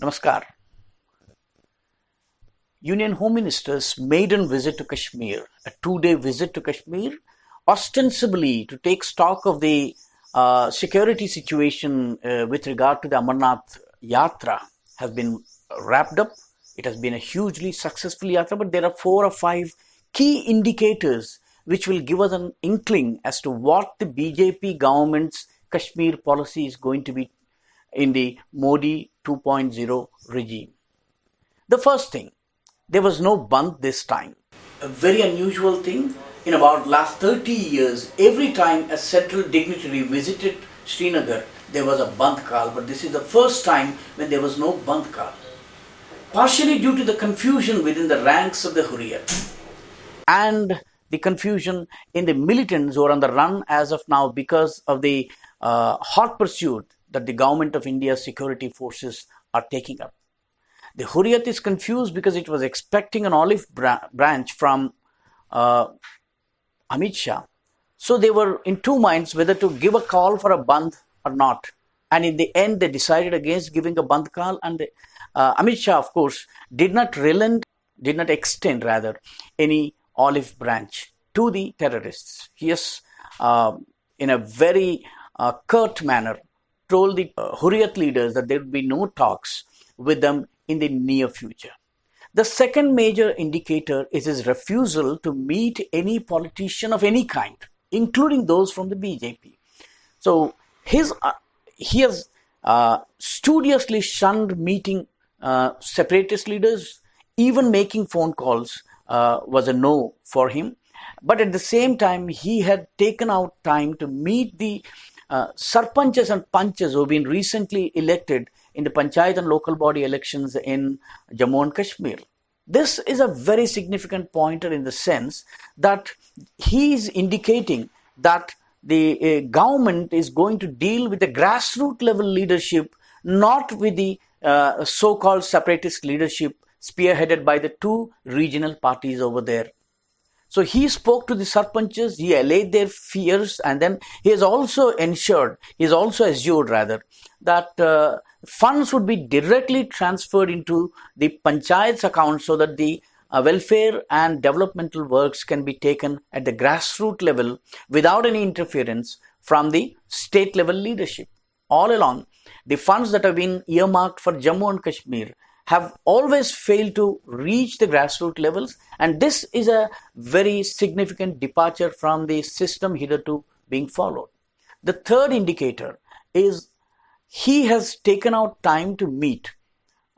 Namaskar. Union Home Minister's maiden visit to Kashmir, a 2-day visit to Kashmir, ostensibly to take stock of the security situation with regard to the Amarnath Yatra, has been wrapped up. It has been a hugely successful Yatra, but there are 4 or 5 key indicators which will give us an inkling as to what the BJP government's Kashmir policy is going to be in the Modi 2.0 regime. The first thing, there was no Bandh this time. A very unusual thing. In about last 30 years, every time a central dignitary visited Srinagar, there was a Bandh call, but this is the first time when there was no Bandh call. Partially due to the confusion within the ranks of the Hurriyat and the confusion in the militants who are on the run as of now because of the hot pursuit that the government of India's security forces are taking up. The Hurriyat is confused because it was expecting an olive branch from Amit Shah. So they were in two minds whether to give a call for a Bandh or not. And in the end, they decided against giving a Bandh call. And Amit Shah, of course, did not extend any olive branch to the terrorists. He has, in a very curt manner, told the Hurriyat leaders that there would be no talks with them in the near future. The second major indicator is his refusal to meet any politician of any kind, including those from the BJP. So he has studiously shunned meeting separatist leaders. Even making phone calls was a no for him. But at the same time, he had taken out time to meet the sarpanchas and panchas who have been recently elected in the panchayat and local body elections in Jammu and Kashmir. This is a very significant pointer in the sense that he is indicating that the government is going to deal with the grassroots level leadership, not with the so-called separatist leadership spearheaded by the 2 regional parties over there. So he spoke to the sarpanchas, he allayed their fears, and then he has also assured that funds would be directly transferred into the panchayat's account so that the welfare and developmental works can be taken at the grassroots level without any interference from the state level leadership. All along, the funds that have been earmarked for Jammu and Kashmir have always failed to reach the grassroots levels, and this is a very significant departure from the system hitherto being followed. The third indicator is he has taken out time to meet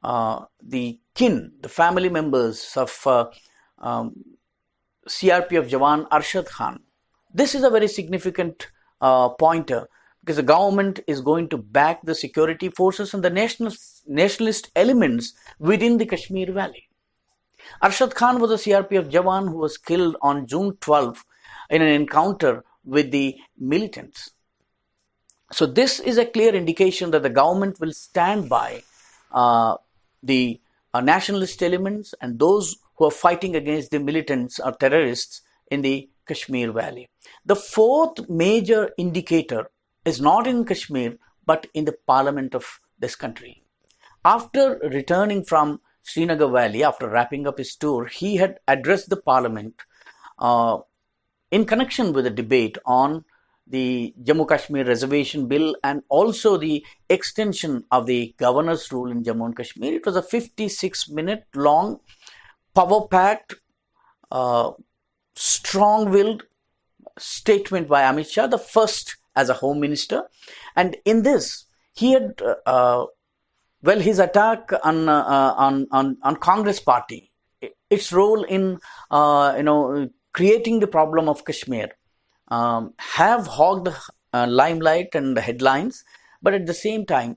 the family members of CRPF Jawan Arshad Khan. This is a very significant pointer because the government is going to back the security forces and the nationalist elements within the Kashmir Valley. Arshad Khan was a CRPF Jawan who was killed on June 12 in an encounter with the militants. So this is a clear indication that the government will stand by the nationalist elements and those who are fighting against the militants or terrorists in the Kashmir Valley. The fourth major indicator is not in Kashmir but in the parliament of this country. After returning from Srinagar Valley, after wrapping up his tour, he had addressed the parliament in connection with a debate on the Jammu Kashmir reservation bill and also the extension of the governor's rule in Jammu and Kashmir. It was a 56-minute long, power-packed, strong-willed statement by Amit Shah, the first as a home minister. And in this, he had, his attack on Congress party, its role in, creating the problem of Kashmir, have hogged the limelight and the headlines. But at the same time,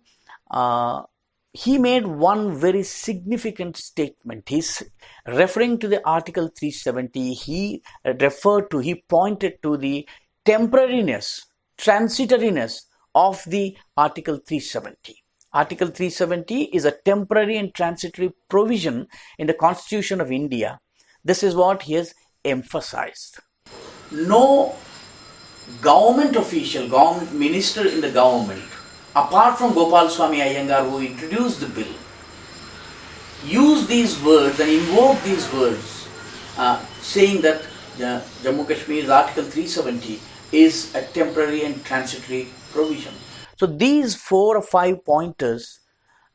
he made one very significant statement. He's referring to the Article 370. He pointed to the temporariness, transitoriness of the Article 370. Article 370 is a temporary and transitory provision in the Constitution of India. This is what he has emphasized. No government official, government minister in the government, apart from Gopal Swami Iyengar who introduced the bill, use these words and invoke these words, saying that Jammu Kashmir's Article 370 is a temporary and transitory provision. So these 4 or 5 pointers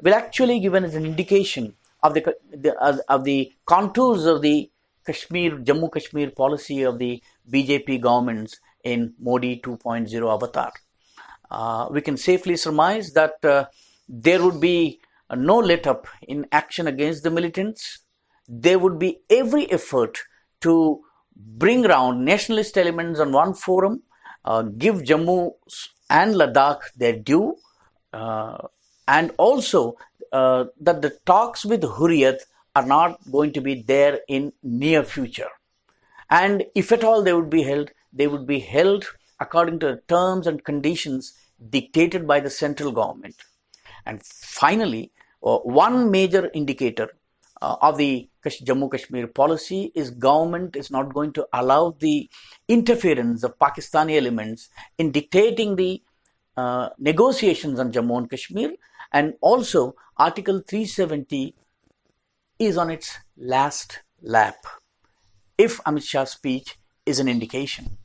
will actually give us an indication of the contours of the Jammu Kashmir policy of the BJP governments in Modi 2.0 avatar. We can safely surmise that there would be no let up in action against the militants. There would be every effort to bring around nationalist elements on one forum, give Jammu and Ladakh their due, and also that the talks with Hurriyat are not going to be there in near future. And if at all they would be held according to the terms and conditions dictated by the central government. And finally, one major indicator of the Jammu Kashmir policy is government is not going to allow the interference of Pakistani elements in dictating the negotiations on Jammu and Kashmir, and also Article 370 is on its last lap, if Amit Shah's speech is an indication.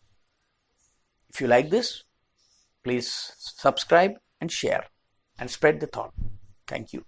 If you like this, please subscribe and share and spread the thought. Thank you.